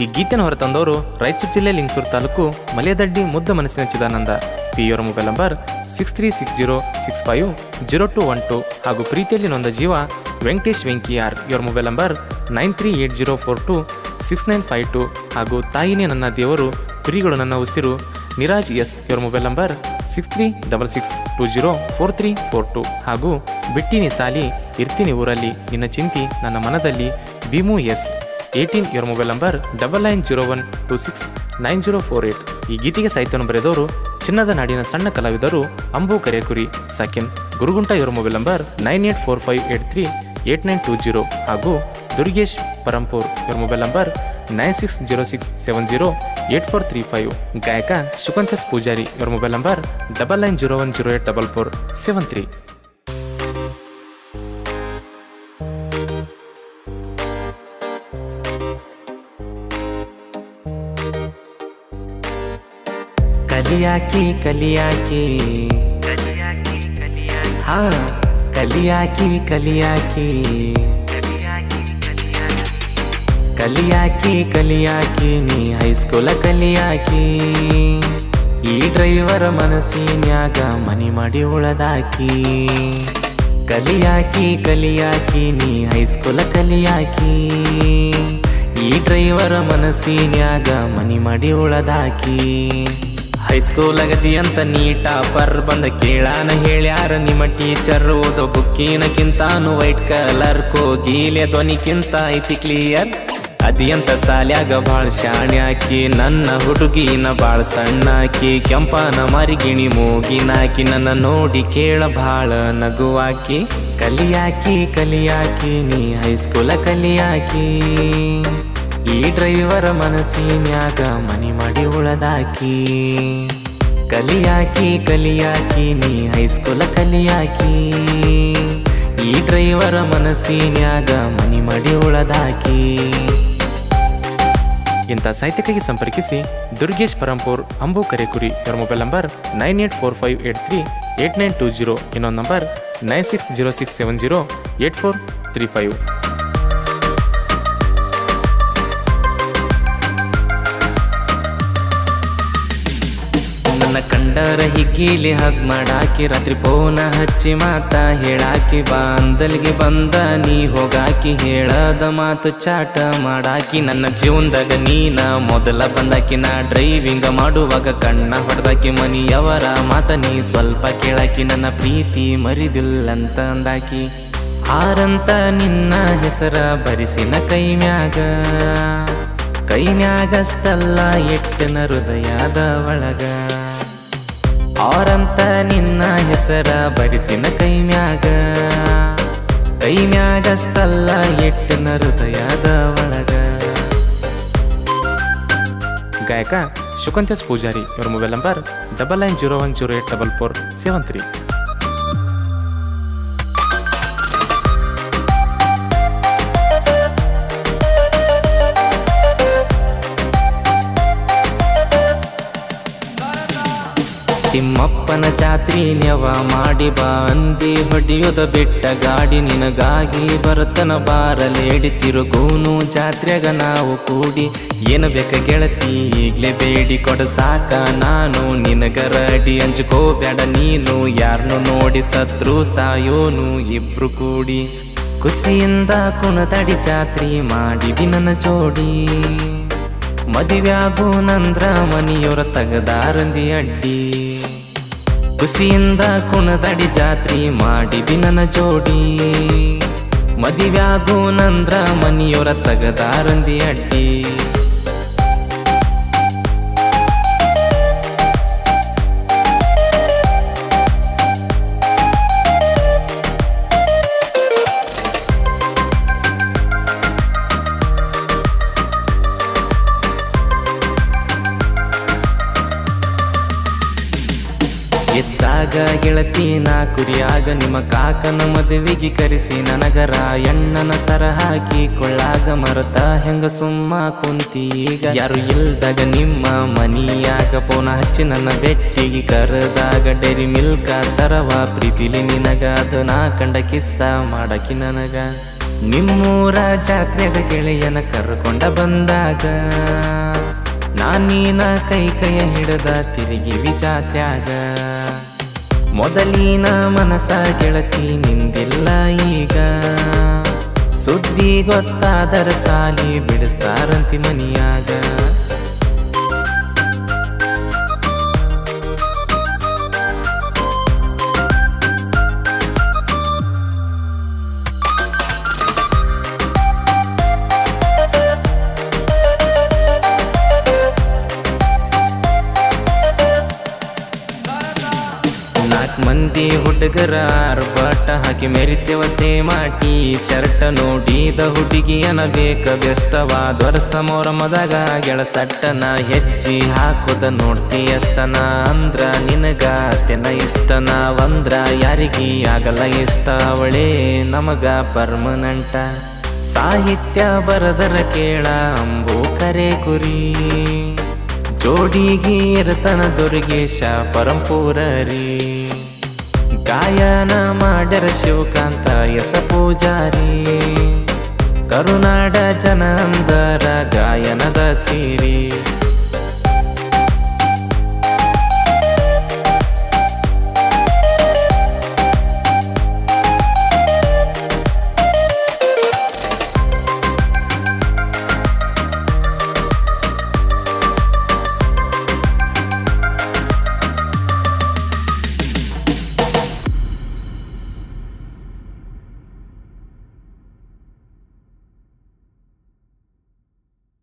ಈ ಗೀತೆನ ಹೊರತಂದವರು ರಾಯಚೂರು ಜಿಲ್ಲೆ ಲಿಂಗಸೂರು ತಾಲೂಕು ಮಲೆದಡ್ಡಿ ಮುದ್ದ ಮನಸ್ಸಿನ ಚಿದಾನಂದ ಪಿ ಇವರ ಮೊಬೈಲ್ ನಂಬರ್ 6360650212 ಹಾಗೂ ಪ್ರೀತಿಯಲ್ಲಿ ನೊಂದ ಜೀವ ವೆಂಕಟೇಶ್ ವೆಂಕಿಯಾರ್ ಇವರ ಮೊಬೈಲ್ ನಂಬರ್ 9380426952 ಹಾಗೂ ತಾಯಿನೇ ನನ್ನ ದೇವರು ಕುರಿಗಳು ನನ್ನ ಉಸಿರು ನಿರಾಜ್ ಎಸ್ ಇವರ ಮೊಬೈಲ್ ನಂಬರ್ 6366204342 ಹಾಗೂ ಬಿಟ್ಟಿನಿ ಸಾಲಿ ಇರ್ತೀನಿ ಊರಲ್ಲಿ ನಿನ್ನ ಚಿಂತಿ ನನ್ನ ಮನದಲ್ಲಿ ಭೀಮು ಎಸ್ 18 ಇವರ ಮೊಬೈಲ್ ನಂಬರ್ 9901269048. ಈ ಗೀತೆಗೆ ಸಾಹಿತ್ಯವನ್ನು ಬರೆದವರು ಚಿನ್ನದ ನಾಡಿನ ಸಣ್ಣ ಕಲಾವಿದರು ಅಂಬು ಕರೆಯಕುರಿ ಸಾಕಿನ್ ಗುರುಗುಂಟ ಇವರ ಮೊಬೈಲ್ ನಂಬರ್ 9845838920 ಹಾಗೂ ದುರ್ಗೇಶ್ ಪರಂಪೂರ್ ಇವರ ಮೊಬೈಲ್ ನಂಬರ್ 9606708435. ಗಾಯಕ ಶುಕಂತಸ್ ಪೂಜಾರಿ ಇವರ ಮೊಬೈಲ್ ನಂಬರ್ 9901084473. ಕಲಿಯಾಕಿ ಕಲಿಯಾಕಿ ಹಾ ಕಲಿಯಾಕಿ ಕಲಿಯಾಕಿ ಕಲಿಯಾಕಿ ಕಲಿಯಾಕಿ ನೀ ಹೈಸ್ಕೂಲ ಕಲಿಯಾಕಿ ಈ ಡ್ರೈವರ ಮನಸ್ಸಿನ್ಯಾಗ ಮನಿ ಮಾಡಿ ಉಳದಾಕಿ ಕಲಿಯಾಕಿ ಕಲಿಯಾಕಿ ನೀ ಹೈಸ್ಕೂಲ ಕಲಿಯಾಕಿ ಈ ಡ್ರೈವರ ಮನಸ್ಸಿನ್ಯಾಗ ಮನಿ ಮಾಡಿ ಉಳದಾಕಿ ಹೈಸ್ಕೂಲ್ ಅಗದಿ ಅಂತ ನೀಟ ಪರ್ ಬಂದ ಕೇಳಾನ ಹೇಳ್ಯಾರ ನಿಮ್ಮ ಟೀಚರ್ ಓದೋ ಬುಕ್ಕಿನಕ್ಕಿಂತಾನು ವೈಟ್ ಕಲರ್ ಕೋಗಿಲೆ ಧ್ವನಿಕ್ಕಿಂತ ಐತಿ ಕ್ಲಿಯರ್ ಅದಿ ಅಂತ ಸಾಲ್ಯಾಗ ಬಾಳ್ ಶಾಣ್ಯಾಕಿ ನನ್ನ ಹುಡುಗಿನ ಬಾಳ್ ಸಣ್ಣಾಕಿ ಕೆಂಪನ ಮರಿಗಿಣಿ ಮೂಗಿನಾಕಿ ನನ್ನ ನೋಡಿ ಕೇಳ ಬಾಳ ನಗುವಾಕಿ ಕಲಿಯಾಕಿ ಕಲಿಯಾಕಿ ನೀ ಹೈಸ್ಕೂಲ ಕಲಿಯಾಕಿ ಈ ಡ್ರೈವರ ಮನಸ್ಸಿನ್ಯಾಗ ಮನಿ ಮಾಡಿ ಉಳದಾಕಿ ಕಲಿಯಾಕಿ ಕಲಿಯಾಕಿ ನೀ ಹೈಸ್ಕೂಲ ಕಲಿಯಾಕಿ ಈ ಡ್ರೈವರ ಮನಸ್ಸಿನ್ಯಾಗ ಮನಿ ಮಾಡಿ ಉಳದಾಕಿ. ಇಂಥ ಸಾಹಿತ್ಯಕ್ಕಾಗಿ ಸಂಪರ್ಕಿಸಿ ದುರ್ಗೇಶ್ ಪರಂಪೂರ್ ಅಂಬು ಕರೆಕುರಿ ಇವರ ಮೊಬೈಲ್ ನಂಬರ್ 9845838920. ಇನ್ನೊಂದು ನಂಬರ್ 9606708435. ನನ್ನ ಕಂಡರ ಹಿಗ್ಗಿಲಿ ಹಗ್ ಮಾಡಾಕಿ ರಾತ್ರಿ ಫೋನ ಹಚ್ಚಿ ಮಾತ ಹೇಳಾಕಿ ಬಾಂದಲ್ಗೆ ಬಂದ ನೀ ಹೋಗಾಕಿ ಹೇಳದ ಮಾತು ಚಾಟ ಮಾಡಾಕಿ ನನ್ನ ಜೀವನದಾಗ ನೀನ ಮೊದಲ ಬಂದಾಕಿ ನಾ ಡ್ರೈವಿಂಗ್ ಮಾಡುವಾಗ ಕಣ್ಣ ಹೊಡೆದಾಕಿ ಮನಿಯವರ ಮಾತ ನೀ ಸ್ವಲ್ಪ ಕೇಳಾಕಿ ನನ್ನ ಪ್ರೀತಿ ಮರಿದಿಲ್ಲಂತ ಅಂದಾಕಿ ಆರಂತ ನಿನ್ನ ಹೆಸರ ಬರಿಸಿನ ಕೈಮ್ಯಾಗಷ್ಟಲ್ಲ ಎಟ್ಟಿನ ಹೃದಯದ ಒಳಗ ಆರಂತ ನಿನ್ನ ಹೆಸರ ಬರಿಸಿನ ಕೈಮ್ಯಾಗಷ್ಟಲ್ಲ ಎಟ್ಟಿನ ಹೃದಯದ ಒಳಗ. ಗಾಯಕ ಶುಕಂತಸ್ ಪೂಜಾರಿ ಇವರ ಮೊಬೈಲ್ ನಂಬರ್ 9901084473. ತಿಮ್ಮಪ್ಪನ ಜಾತ್ರಿ ನೆವ ಮಾಡಿ ಬಾ ಅಂದಿ ಹೊಡಿಯೋದ ಬಿಟ್ಟ ಗಾಡಿ ನಿನಗಾಗಿ ಬರ್ತನ ಬಾರಲೇಡಿ ತಿರುಗೂನು ಜಾತ್ರೆಗ ನಾವು ಕೂಡಿ ಏನು ಬೇಕ ಗೆಳತಿ ಈಗ್ಲೇ ಬೇಡಿ ಕೊಡ ಸಾಕ ನಾನು ನಿನಗರ ಅಡಿ ಅಂಜ್ಕೋಬ್ಯಾಡ ನೀನು ಯಾರನ್ನು ನೋಡಿ ಸತ್ರು ಸಾಯೋನು ಇಬ್ರು ಕೂಡಿ ಖುಷಿಯಿಂದ ಕುಣದಡಿ ಜಾತ್ರಿ ಮಾಡಿದಿ ನನ್ನ ಜೋಡಿ ಮದುವ್ಯಾಗು ನಂದ್ರ ಮನಿಯೊರ ತಗದಾರಂದಿ ಅಡ್ಡಿ ಖುಷಿಯಿಂದ ಕುಣದಡಿ ಜಾತ್ರಿ ಮಾಡಿದಿ ನನ್ನ ಜೋಡಿ ಮದುವ್ಯಾಗು ನಂದ್ರ ಮನಿಯೊರ ತಗದಾರಂದಿ ಅಡ್ಡಿ. ಎದ್ದಾಗ ಗೆಳತಿ ನಾ ಕುರಿಯಾಗ ನಿಮ್ಮ ಕಾಕನ ಮದುವೆಗೆ ಕರೆಸಿ ನನಗರ ಎಣ್ಣನ ಸರ ಹಾಕಿ ಕೊಳ್ಳಾಗ ಮರತ ಹೆಂಗ ಸುಮ್ಮ ಕುಂತಿ ಈಗ ಯಾರು ಇಲ್ದಾಗ ನಿಮ್ಮ ಮನಿಯಾಗ ಪೋನ ಹಚ್ಚಿ ನನ್ನ ಬೆಟ್ಟಿಗೆ ಕರೆದಾಗ ಡೈರಿ ಮಿಲ್ಕ ತರವ ಪ್ರೀತಿಲಿ ನಿನಗ ಅದು ನಾ ಕಂಡ ಕಿಸ್ಸ ಮಾಡಕಿ ನನಗ ನಿಮ್ಮೂರ ಜಾತ್ರೆಗ ಗೆಳೆಯನ ಕರ್ಕೊಂಡ ಬಂದಾಗ ನಾನೀನ ಕೈಯ ಹಿಡದ ತಿರುಗಿವಿ ಜಾತ್ರ್ಯಾಗ. ಮೊದಲಿನ ಮನಸ ಗೆಳತಿ ನಿಂದಿಲ್ಲ ಈಗ, ಸುದ್ದಿ ಗೊತ್ತಾದರ ಸಾಲಿ ಬಿಡಿಸ್ತಾರಂತಿ ಮನಿಯಾಗ. ನಾಲ್ಕು ಮಂದಿ ಹುಡುಗರ ಆರ್ಭಟ ಹಾಕಿ ಮೆರಿತೇವ ಸೇಮಾಟಿ ಶರ್ಟ್ ನೋಡಿದ ಹುಡುಗಿಯನ ಬೇಕ ಬೆಷ್ಟವಾದವರ ಸಮೋರಮದಾಗ ಗೆಳಸಟ್ಟನ ಹೆಜ್ಜಿ ಹಾಕೋದ ನೋಡ್ತಿ ಅಷ್ಟನ ಅಂದ್ರ ನಿನಗ ಅಷ್ಟೇನ ಇಷ್ಟನ ಒಂದ್ರ ಯಾರಿಗಿ ಆಗಲ್ಲ ಇಷ್ಟ ಅವಳೇ ನಮಗ ಪರ್ಮನೆಂಟ. ಸಾಹಿತ್ಯ ಬರದರ ಕೇಳ ಅಂಬೋ ಕರೆ ಕುರಿ ಜೋಡಿಗಿ ಇರತನ ದುರ್ಗೇಶ ಪರಂಪೂರರಿ. ಗಾಯನ ಮಾಡ್ಯರ ಶಿವಕಾಂತ ಯಸ ಪೂಜಾರಿ, ಕರುನಾಡ ಜನ ಅಂದರ ಗಾಯನದ ಸಿರಿ.